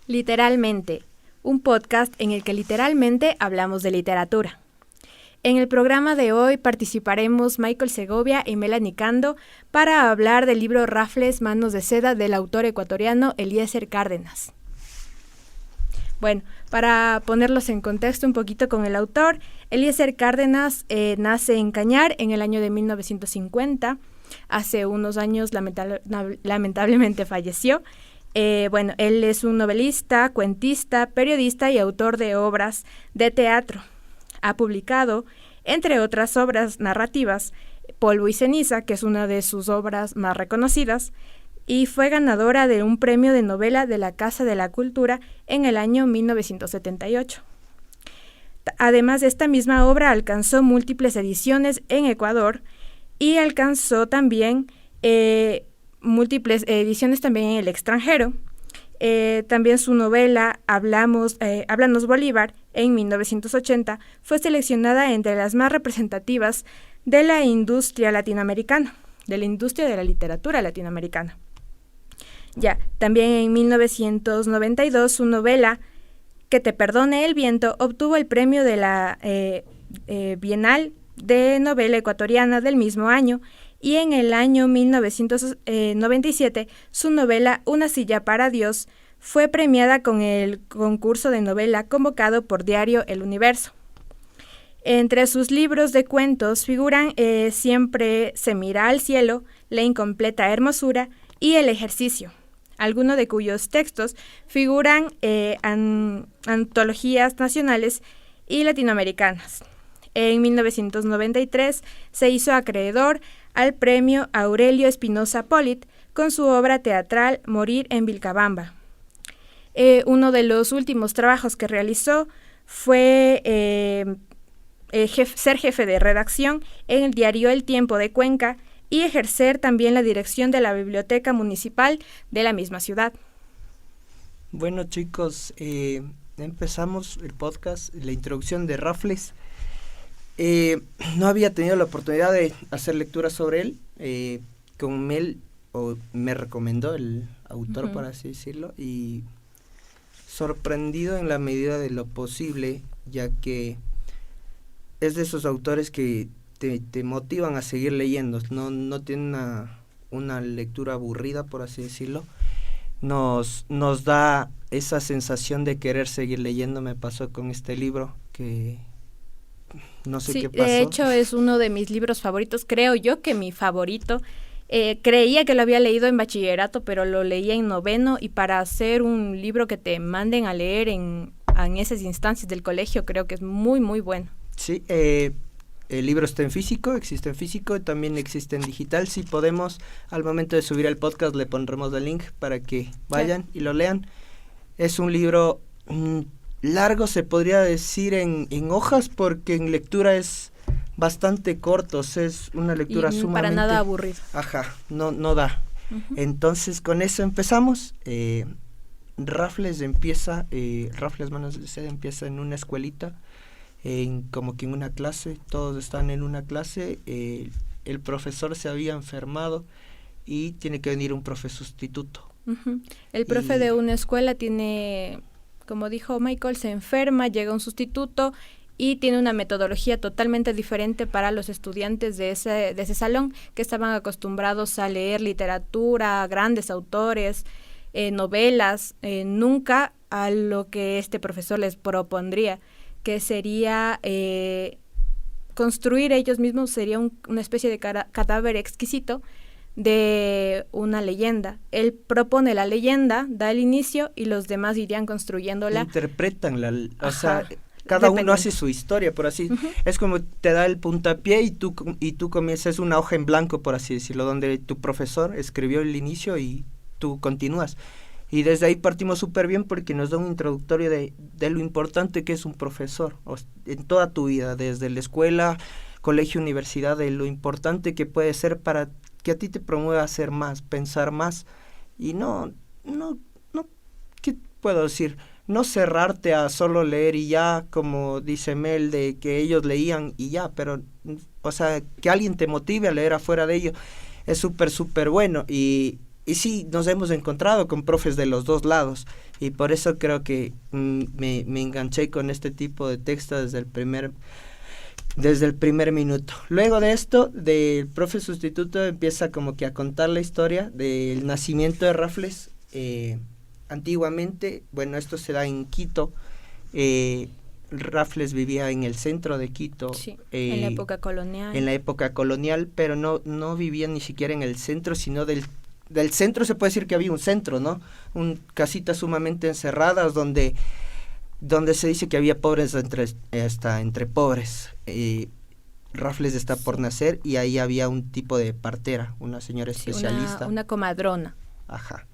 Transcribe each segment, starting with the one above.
Literalmente, un podcast en el que literalmente hablamos de literatura. En el programa de hoy participaremos Michael Segovia y Melanie Cando para hablar del libro Rafles, Manos de Seda del autor ecuatoriano Eliezer Cárdenas. Bueno, para ponerlos en contexto un poquito con el autor, Eliezer Cárdenas nace en Cañar en el año de 1950. Hace unos años lamentablemente falleció. Él es un novelista, cuentista, periodista y autor de obras de teatro. Ha publicado, entre otras obras narrativas, Polvo y Ceniza, que es una de sus obras más reconocidas, y fue ganadora de un premio de novela de la Casa de la Cultura en el año 1978. Además de esta misma obra, alcanzó múltiples ediciones en Ecuador y alcanzó también múltiples ediciones también en el extranjero. También su novela Háblanos Bolívar, en 1980, fue seleccionada entre las más representativas de la industria latinoamericana, de la industria de la literatura latinoamericana. También en 1992 su novela Que te perdone el viento obtuvo el premio de la Bienal de Novela Ecuatoriana del mismo año, y en el año 1997 su novela Una silla para Dios fue premiada con el concurso de novela convocado por Diario El Universo. Entre sus libros de cuentos figuran Siempre se mira al cielo, La incompleta hermosura y El ejercicio, algunos de cuyos textos figuran antologías nacionales y latinoamericanas. En 1993 se hizo acreedor al premio Aurelio Espinosa Polit con su obra teatral Morir en Vilcabamba. Uno de los últimos trabajos que realizó fue ser jefe de redacción en el diario El Tiempo de Cuenca y ejercer también la dirección de la biblioteca municipal de la misma ciudad. Bueno, chicos, empezamos el podcast, la introducción de Rafles. No había tenido la oportunidad de hacer lectura sobre él, con Mel, o me recomendó el autor, por así decirlo, y sorprendido en la medida de lo posible, ya que es de esos autores que te motivan a seguir leyendo, no tiene una lectura aburrida, por así decirlo. Nos da esa sensación de querer seguir leyendo. Me pasó con este libro que no sé qué pasó. De hecho es uno de mis libros favoritos, creo yo que mi favorito. Creía que lo había leído en bachillerato, pero lo leía en noveno, y para hacer un libro que te manden a leer en esas instancias del colegio, creo que es muy, muy bueno. Sí, el libro está en físico, existe en físico y también existe en digital. Si podemos, al momento de subir el podcast le pondremos el link para que vayan y lo lean. Es un libro largo, se podría decir en hojas, porque en lectura es bastante corto, es una lectura sumamente... para nada aburrido. Ajá, no da. Entonces con eso empezamos. Rafles Manos de Seda empieza en una escuelita, como que en una clase, todos están en una clase, el profesor se había enfermado y tiene que venir un profe sustituto. El profe de una escuela tiene, como dijo Michael, se enferma, llega un sustituto y tiene una metodología totalmente diferente para los estudiantes de ese salón, que estaban acostumbrados a leer literatura, grandes autores, novelas, nunca a lo que este profesor les propondría, que sería construir ellos mismos, sería una especie de cadáver exquisito de una leyenda. Él propone la leyenda, da el inicio y los demás irían construyéndola. Interpretanla, o sea, cada uno hace su historia, por así. Es como te da el puntapié y tú comienzas una hoja en blanco, por así decirlo, donde tu profesor escribió el inicio y tú continúas. Y desde ahí partimos súper bien, porque nos da un introductorio de lo importante que es un profesor en toda tu vida, desde la escuela, colegio, universidad, de lo importante que puede ser para que a ti te promueva a hacer más, pensar más, y no, ¿qué puedo decir? No cerrarte a solo leer y ya, como dice Mel, de que ellos leían y ya, pero, o sea, que alguien te motive a leer afuera de ello, es súper, súper bueno. Y sí, nos hemos encontrado con profes de los dos lados, Y por eso creo que me enganché con este tipo de texto desde el primer minuto. Luego de esto, del profe sustituto empieza como que a contar la historia del nacimiento de Raffles. Antiguamente, bueno, esto se da en Quito. Raffles vivía en el centro de Quito. Sí, en la época colonial. En la época colonial, pero no vivía ni siquiera en el centro, sino del centro. Se puede decir que había un centro, ¿no? Casitas sumamente encerradas donde se dice que había pobres entre pobres. Raffles está por nacer y ahí había un tipo de partera, una señora especialista. Una comadrona. Ajá.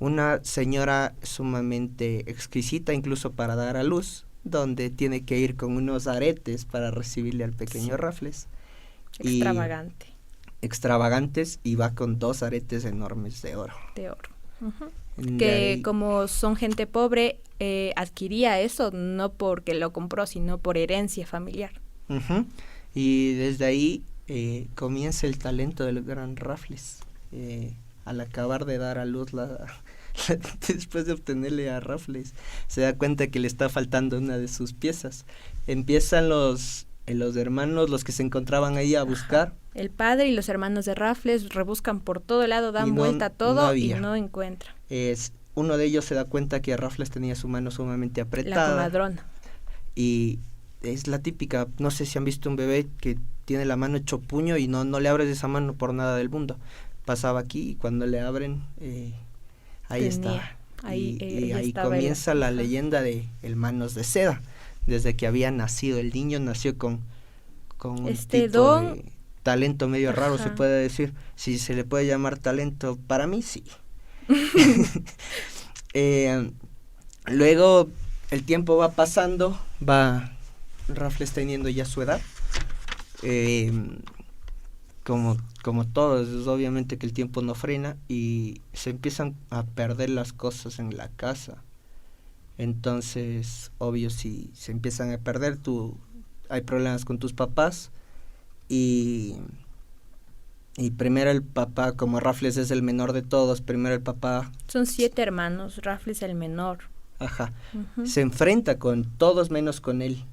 Una señora sumamente exquisita incluso para dar a luz, donde tiene que ir con unos aretes para recibirle al pequeño Raffles. Extravagantes, y va con 2 aretes enormes de oro. Que como son gente pobre, adquiría eso no porque lo compró, sino por herencia familiar. Y desde ahí comienza el talento del gran Raffles. Al acabar de dar a luz después de obtenerle a Raffles, se da cuenta que le está faltando una de sus piezas. Empiezan los hermanos, los que se encontraban ahí, a buscar. El padre y los hermanos de Raffles rebuscan por todo lado, dan vuelta a todo y no encuentran. Uno de ellos se da cuenta que Raffles tenía su mano sumamente apretada. La comadrona. Y es la típica, no sé si han visto un bebé que tiene la mano hecho puño y no le abres esa mano por nada del mundo. Pasaba aquí y cuando le abren, ahí está. Y ahí comienza la leyenda de el Manos de Seda. Desde que había nacido, el niño nació con un tipo don de talento medio raro, se puede decir. Si se le puede llamar talento, para mí sí. Luego el tiempo va pasando, va Raffles teniendo ya su edad. Como todos, es obviamente que el tiempo no frena y se empiezan a perder las cosas en la casa. Entonces, obvio, si se empiezan a perder, hay problemas con tus papás y primero el papá, como Raffles es el menor de todos, primero el papá... Son 7 hermanos, Raffles el menor. Ajá, se enfrenta con todos menos con él,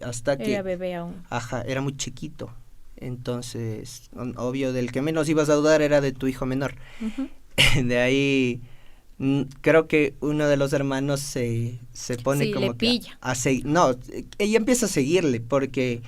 hasta que... Era bebé aún. Ajá, era muy chiquito. Entonces, obvio, del que menos ibas a dudar era de tu hijo menor. De ahí, creo que uno de los hermanos se pone como le pilla. Ella empieza a seguirle porque...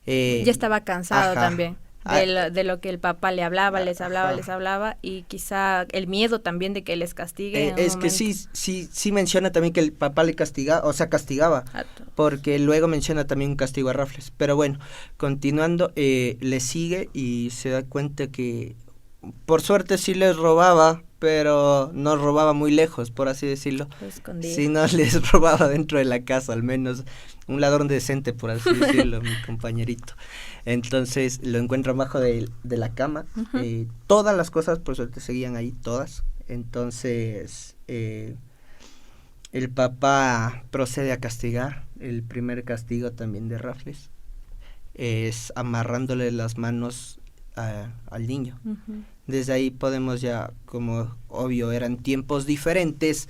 ya estaba cansado también de lo que el papá le hablaba, les hablaba, y quizá el miedo también de que les castigue. Es que sí menciona también que el papá le castigaba, porque luego menciona también un castigo a Raffles. Pero bueno, continuando, le sigue y se da cuenta que por suerte sí les robaba, pero no robaba muy lejos, por así decirlo. Sí, no les robaba dentro de la casa, al menos un ladrón decente, por así decirlo, mi compañerito. Entonces lo encuentran bajo de la cama. Todas las cosas por suerte seguían ahí, todas. Entonces el papá procede a castigar. El primer castigo también de Raffles es amarrándole las manos al niño. Desde ahí podemos ya, como obvio eran tiempos diferentes,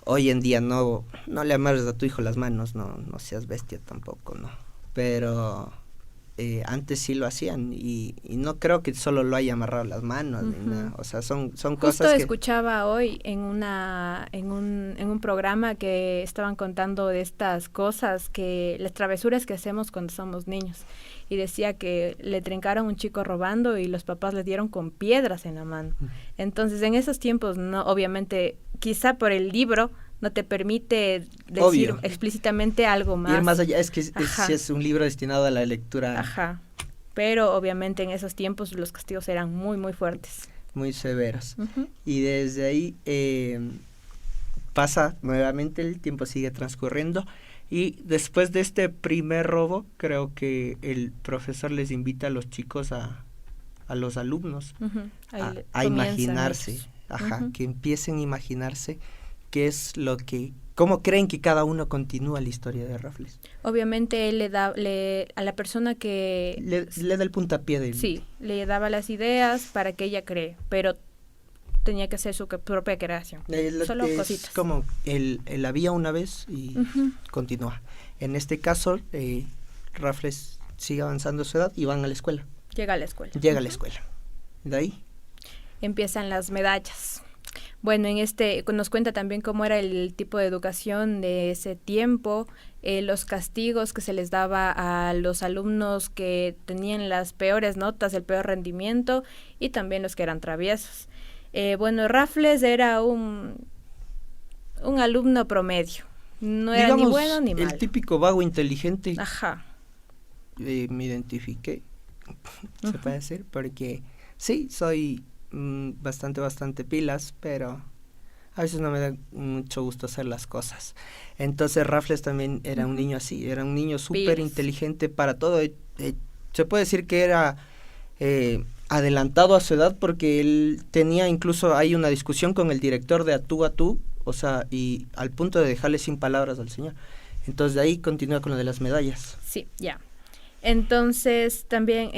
hoy en día no le amarres a tu hijo las manos, no seas bestia tampoco, no. Pero antes sí lo hacían y no creo que solo lo haya amarrado las manos ni nada. O sea, son cosas que... Justo escuchaba hoy en un programa que estaban contando de estas cosas, que las travesuras que hacemos cuando somos niños, y decía que le trincaron un chico robando y los papás le dieron con piedras en la mano. Entonces, en esos tiempos, no, obviamente, quizá por el libro no te permite decir explícitamente algo más. Ir más allá, es que es un libro destinado a la lectura. Ajá, pero obviamente en esos tiempos los castigos eran muy, muy fuertes. Muy severos. Y desde ahí pasa nuevamente, el tiempo sigue transcurriendo y después de este primer robo, creo que el profesor les invita a los chicos, a los alumnos, a imaginarse, que empiecen a imaginarse qué es lo que, cómo creen que cada uno continúa la historia de Raffles. Obviamente él le da a la persona que... Le da el puntapié de... Sí, le daba las ideas para que ella cree, pero tenía que hacer su propia creación. Solo cositas. Como el había una vez y continúa. En este caso, Raffles sigue avanzando su edad y van a la escuela. Llega a la escuela. De ahí empiezan las medallas. Bueno, nos cuenta también cómo era el tipo de educación de ese tiempo, los castigos que se les daba a los alumnos que tenían las peores notas, el peor rendimiento, y también los que eran traviesos. Bueno, Raffles era un alumno promedio, no era ni bueno ni malo. El típico vago inteligente. Ajá. Me identifiqué, se puede decir, porque sí, soy bastante pilas, pero a veces no me da mucho gusto hacer las cosas. Entonces Raffles también era un niño así, era un niño súper inteligente para todo. Se puede decir que era adelantado a su edad, porque él tenía, incluso hay una discusión con el director de A Tú, o sea, y al punto de dejarle sin palabras al señor. Entonces de ahí continúa con lo de las medallas. Sí, ya. Entonces también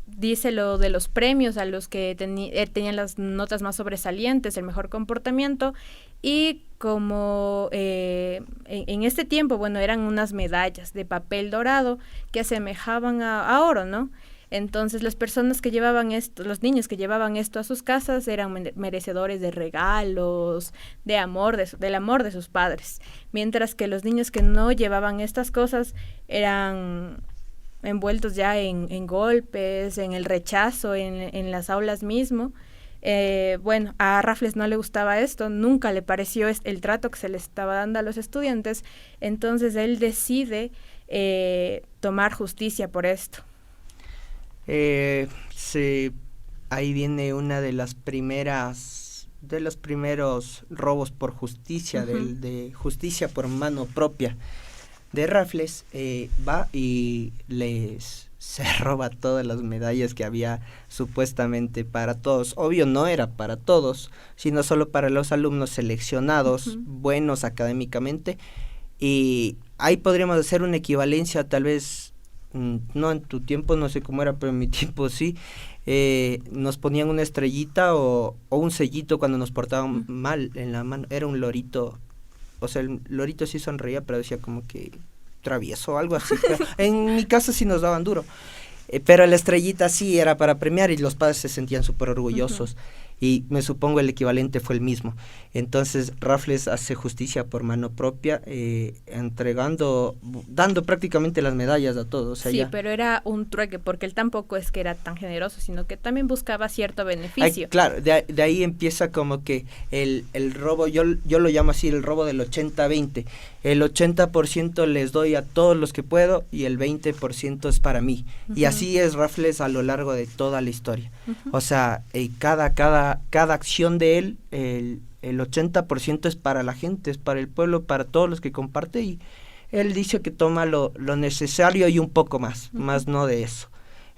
dice lo de los premios a los que tenían las notas más sobresalientes, el mejor comportamiento, y como en este tiempo, bueno, eran unas medallas de papel dorado que asemejaban a oro, ¿no? Entonces las personas que llevaban esto, los niños que llevaban esto a sus casas eran merecedores de regalos, del amor de sus padres, mientras que los niños que no llevaban estas cosas eran envueltos ya en golpes, en el rechazo, en las aulas mismo. Bueno, a Raffles no le gustaba esto, nunca le pareció el trato que se le estaba dando a los estudiantes, entonces él decide tomar justicia por esto. Ahí viene una de los primeros robos por justicia, de justicia por mano propia de Raffles. Va y se roba todas las medallas que había supuestamente para todos. Obvio no era para todos, sino solo para los alumnos seleccionados, buenos académicamente, y ahí podríamos hacer una equivalencia, tal vez no en tu tiempo, no sé cómo era, pero en mi tiempo sí, nos ponían una estrellita o un sellito cuando nos portaban mal en la mano. Era un lorito, o sea, el lorito sí sonreía, pero decía como que travieso o algo así. En mi casa sí nos daban duro, pero la estrellita sí era para premiar y los padres se sentían súper orgullosos. Y me supongo el equivalente fue el mismo. Entonces Raffles hace justicia por mano propia, dando prácticamente las medallas a todos. O sea, pero era un trueque, porque él tampoco es que era tan generoso, sino que también buscaba cierto beneficio. Claro, de ahí empieza como que el robo, yo lo llamo así, el robo del 80-20. El 80% les doy a todos los que puedo y el 20% es para mí. Y así es Raffles a lo largo de toda la historia. O sea, cada acción de él, el 80% es para la gente, es para el pueblo, para todos los que comparte, y él dice que toma lo necesario y un poco más no de eso.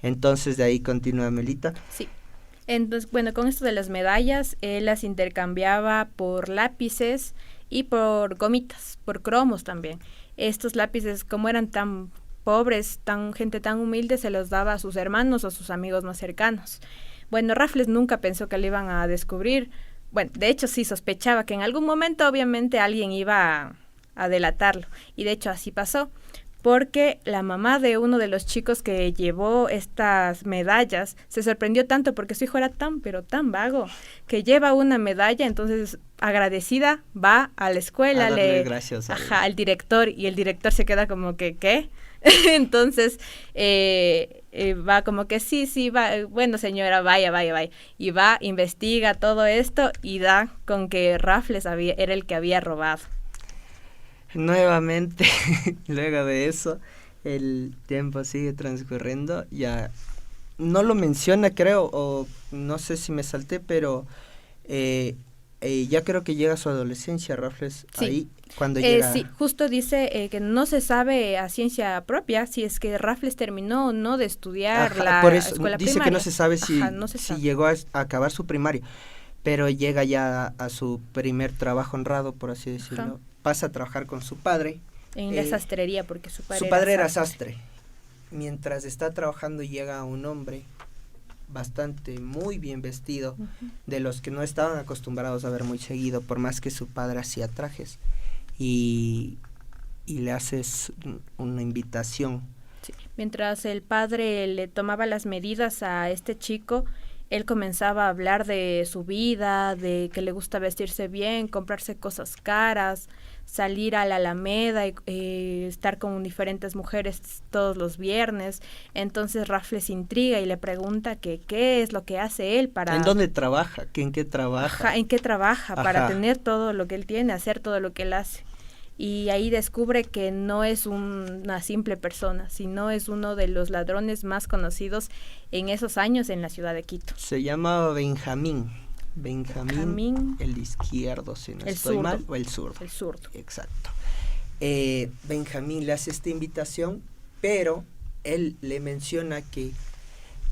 Entonces de ahí continúa Melita. Sí. Entonces, bueno, con esto de las medallas, él las intercambiaba por lápices y por gomitas, por cromos también. Estos lápices, como eran tan pobres, gente tan humilde, se los daba a sus hermanos o a sus amigos más cercanos. Bueno, Raffles nunca pensó que le iban a descubrir. Bueno, de hecho sí sospechaba que en algún momento obviamente alguien iba a delatarlo. Y de hecho así pasó, porque la mamá de uno de los chicos que llevó estas medallas se sorprendió tanto porque su hijo era pero tan vago, que lleva una medalla. Entonces agradecida va a la escuela, gracias al director, y el director se queda como que, ¿qué? Entonces va como que sí, va, bueno señora, vaya, y va, investiga todo esto y da con que Raffles era el que había robado. Nuevamente, luego de eso, el tiempo sigue transcurriendo, ya no lo menciona, creo, o no sé si me salté, pero ya creo que llega a su adolescencia Raffles, sí. Ahí cuando llega. Sí, justo dice que no se sabe a ciencia propia si es que Raffles terminó o no de estudiar por eso, escuela dice primaria. Que no se sabe si llegó a acabar su primaria, pero llega ya a su primer trabajo honrado, por así decirlo. Pasa a trabajar con su padre. En la sastrería, porque su padre era sastre. Mientras está trabajando llega un hombre muy bien vestido, de los que no estaban acostumbrados a ver muy seguido, por más que su padre hacía trajes, y le haces una invitación. Sí. Mientras el padre le tomaba las medidas a este chico, él comenzaba a hablar de su vida, de que le gusta vestirse bien, comprarse cosas caras, salir a la Alameda y estar con diferentes mujeres todos los viernes. Entonces Raffles intriga y le pregunta que qué es lo que hace él para... ¿En dónde trabaja? ¿En qué trabaja? Ajá, ¿en qué trabaja? Ajá. Para tener todo lo que él tiene, hacer todo lo que él hace. Y ahí descubre que no es una simple persona, sino es uno de los ladrones más conocidos en esos años en la ciudad de Quito. Se llamaba Benjamín el izquierdo, si no estoy mal, o el zurdo. El zurdo. Exacto. Benjamín le hace esta invitación, pero él le menciona que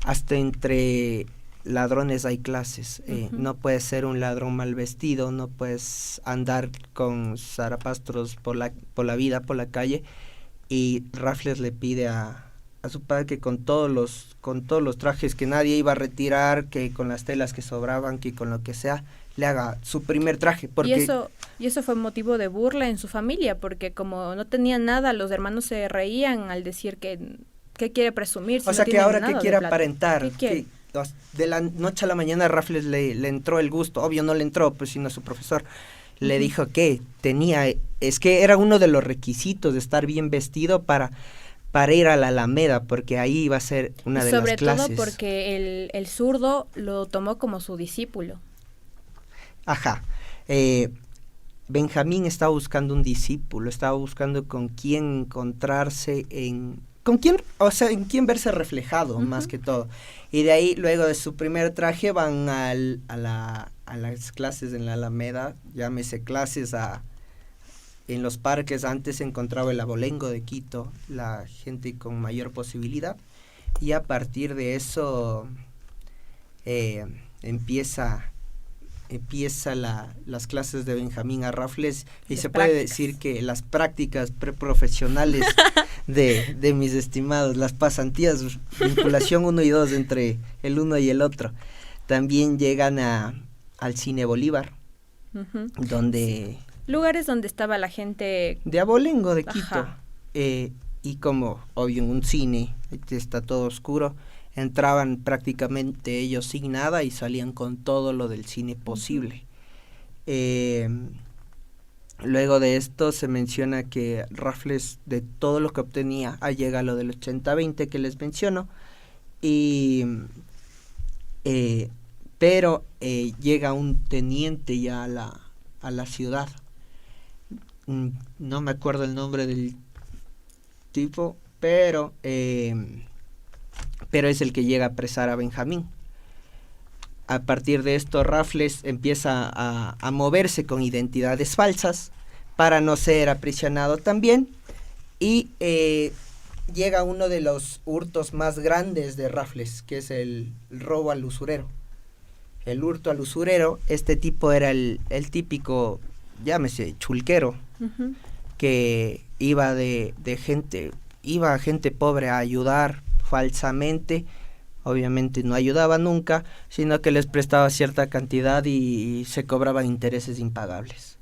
hasta entre ladrones hay clases. No puedes ser un ladrón mal vestido, no puedes andar con zarapastros por la vida, por la calle. Y Raffles le pide a su padre que con todos los trajes que nadie iba a retirar, que con las telas que sobraban, que con lo que sea, le haga su primer traje. Porque y eso fue motivo de burla en su familia, porque como no tenía nada, los hermanos se reían al decir que quiere presumir. Si o sea, no que ahora nada que quiere de plata. aparentar. ¿Qué quiere? De la noche a la mañana a Raffles le entró el gusto. Obvio no le entró, pues sino a su profesor. Le dijo que es que era uno de los requisitos de estar bien vestido para ir a la Alameda, porque ahí iba a ser una de las clases. Sobre todo porque el zurdo lo tomó como su discípulo. Ajá. Benjamín estaba buscando un discípulo, estaba buscando con quién encontrarse en quién verse reflejado, más que todo. Y de ahí, luego de su primer traje, van a las clases en la Alameda, llámese clases en los parques. Antes se encontraba el abolengo de Quito, la gente con mayor posibilidad, y a partir de eso empieza las clases de Benjamín a Raffles, y se puede decir que las prácticas preprofesionales de mis estimados, las pasantías, vinculación 1 y 2 entre el uno y el otro. También llegan al Cine Bolívar, donde... Lugares donde estaba la gente... de abolengo de Quito. Y como, obvio, en un cine está todo oscuro, entraban prácticamente ellos sin nada y salían con todo lo del cine posible. Luego de esto se menciona que Raffles, de todo lo que obtenía, llega a lo del 80-20 que les menciono, pero llega un teniente ya a la ciudad. No me acuerdo el nombre del tipo, pero es el que llega a apresar a Benjamín. A partir de esto, Raffles empieza a moverse con identidades falsas para no ser aprisionado también, y llega uno de los hurtos más grandes de Raffles, que es el robo al usurero. El hurto al usurero, este tipo era el típico, llámese, chulquero, que iba a gente pobre a ayudar falsamente. Obviamente no ayudaba nunca, sino que les prestaba cierta cantidad y se cobraban intereses impagables.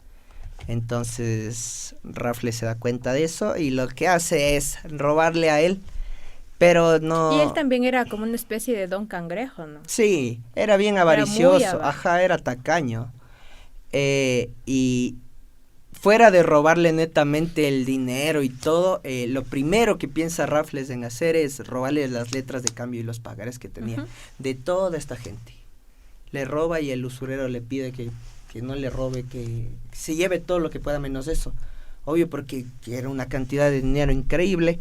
Entonces Raffles se da cuenta de eso y lo que hace es robarle a él, pero no... Y él también era como una especie de Don Cangrejo, ¿no? Sí, era bien avaricioso, era tacaño. Y fuera de robarle netamente el dinero y todo, lo primero que piensa Raffles en hacer es robarle las letras de cambio y los pagarés que tenía de toda esta gente. Le roba y el usurero le pide que no le robe, que se lleve todo lo que pueda menos eso. Obvio, porque era una cantidad de dinero increíble,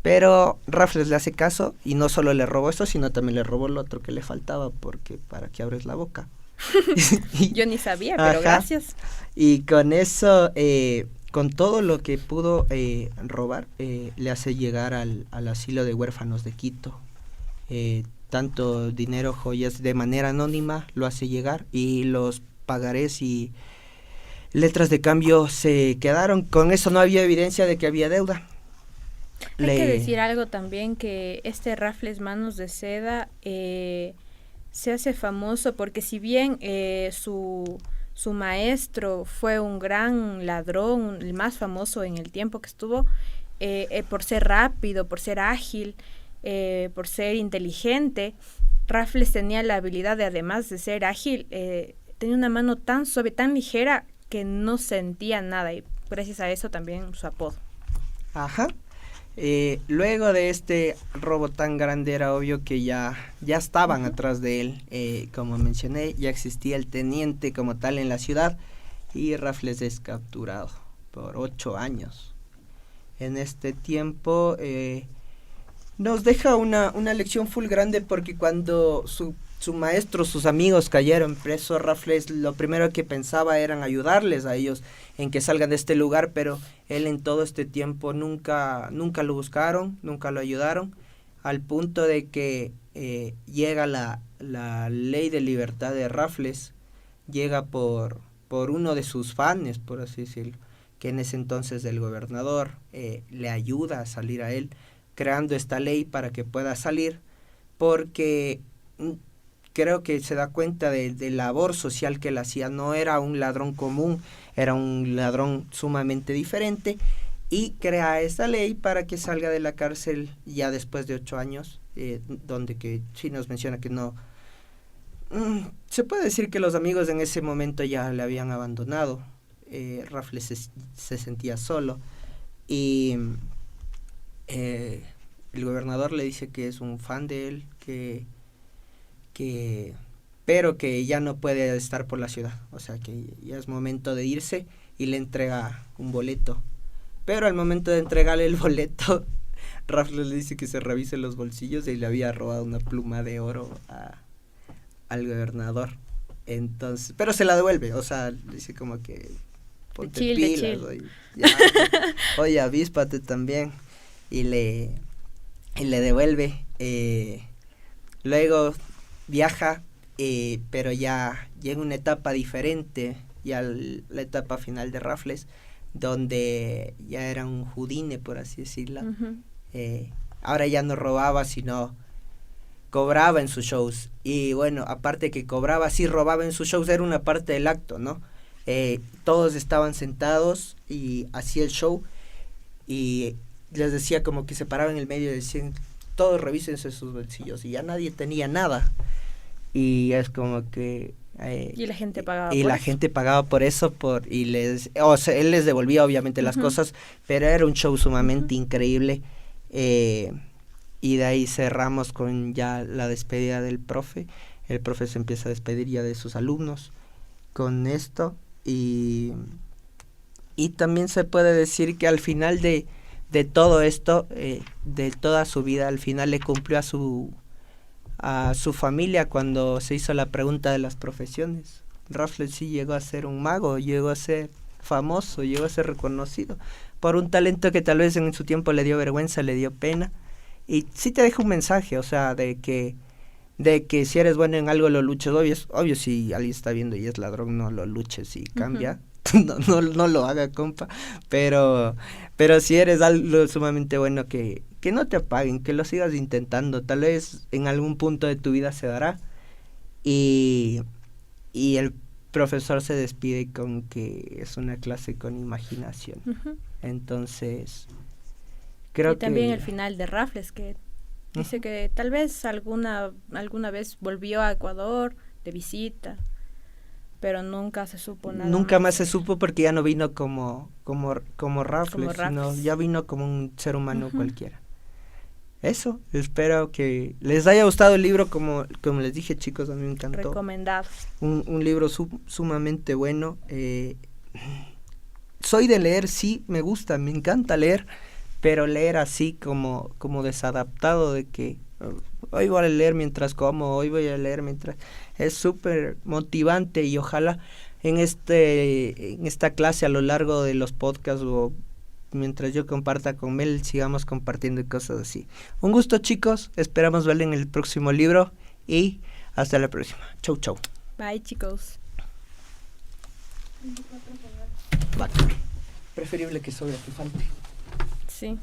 pero Raffles le hace caso y no solo le robó eso, sino también le robó lo otro que le faltaba, porque para que abres la boca. Yo ni sabía, pero gracias. Y con eso, con todo lo que pudo robar, le hace llegar al asilo de huérfanos de Quito. Tanto dinero, joyas, de manera anónima lo hace llegar, y los pagarés y letras de cambio se quedaron. Con eso no había evidencia de que había deuda. Hay que decir algo también, que este Raffles Manos de Seda se hace famoso porque si bien su maestro fue un gran ladrón, el más famoso en el tiempo que estuvo, por ser rápido, por ser ágil, por ser inteligente, Raffles tenía la habilidad de, además de ser ágil, tenía una mano tan suave, tan ligera, que no sentía nada, y gracias a eso también su apodo. Ajá. Luego de este robo tan grande, era obvio que ya estaban atrás de él. Como mencioné, ya existía el teniente como tal en la ciudad, y Raffles es capturado por 8 años. En este tiempo nos deja una lección full grande, porque cuando su maestro, sus amigos cayeron presos, Raffles lo primero que pensaba era ayudarles a ellos en que salgan de este lugar, pero él en todo este tiempo nunca lo buscaron, nunca lo ayudaron, al punto de que llega la ley de libertad de Raffles, llega por uno de sus fans, por así decirlo, que en ese entonces el gobernador le ayuda a salir a él, creando esta ley para que pueda salir, porque creo que se da cuenta de labor social que él hacía. No era un ladrón común, era un ladrón sumamente diferente, y crea esta ley para que salga de la cárcel ya después de 8 años, donde que sí nos menciona que no, se puede decir que los amigos en ese momento ya le habían abandonado. Raffles se sentía solo, y el gobernador le dice que es un fan de él, pero que ya no puede estar por la ciudad, o sea que ya es momento de irse, y le entrega un boleto. Pero al momento de entregarle el boleto, Raffles le dice que se revise los bolsillos, y le había robado una pluma de oro al gobernador. Entonces, pero se la devuelve, o sea, le dice como que ponte pilas, oye, avíspate también, y le devuelve. Luego viaja, pero ya en una etapa diferente, ya la etapa final de Raffles, donde ya era un Houdini, por así decirlo. Ahora ya no robaba, sino cobraba en sus shows. Y bueno, aparte que cobraba, sí robaba en sus shows, era una parte del acto, ¿no? Todos estaban sentados y hacía el show, y les decía como que se paraba en el medio y decían, todos revísense sus bolsillos, y ya nadie tenía nada. Y es como que y la gente pagaba y por la eso. gente pagaba por eso, él les devolvía obviamente las cosas, pero era un show sumamente increíble. Y de ahí cerramos con ya la despedida del profe. El profe se empieza a despedir ya de sus alumnos con esto, y también se puede decir que al final de todo esto, de toda su vida, al final le cumplió a su familia cuando se hizo la pregunta de las profesiones. Raffles sí llegó a ser un mago, llegó a ser famoso, llegó a ser reconocido por un talento que tal vez en su tiempo le dio vergüenza, le dio pena, y sí te deja un mensaje, o sea, de que si eres bueno en algo lo luches. Obvio si alguien está viendo y es ladrón, no lo luches y cambia. No lo haga, compa, pero si eres algo sumamente bueno, que no te apaguen, que lo sigas intentando, tal vez en algún punto de tu vida se dará. Y el profesor se despide con que es una clase con imaginación. Entonces, creo que... Y también el final de Raffles, que dice que tal vez alguna vez volvió a Ecuador de visita, pero nunca se supo nada. Nunca más se supo, porque ya no vino como Raffles, sino ya vino como un ser humano cualquiera. Eso, espero que les haya gustado el libro, como les dije, chicos, a mí me encantó. Recomendado. Un libro sumamente bueno. Soy de leer, sí, me gusta, me encanta leer, pero leer así como desadaptado, de que hoy voy a leer mientras como, hoy voy a leer mientras... Es súper motivante, y ojalá en esta clase, a lo largo de los podcasts, o mientras yo comparta con Mel, sigamos compartiendo cosas así. Un gusto, chicos, esperamos verle en el próximo libro, y hasta la próxima. Chau, chau. Bye, chicos. Vale. Preferible que sobre que falte. Sí.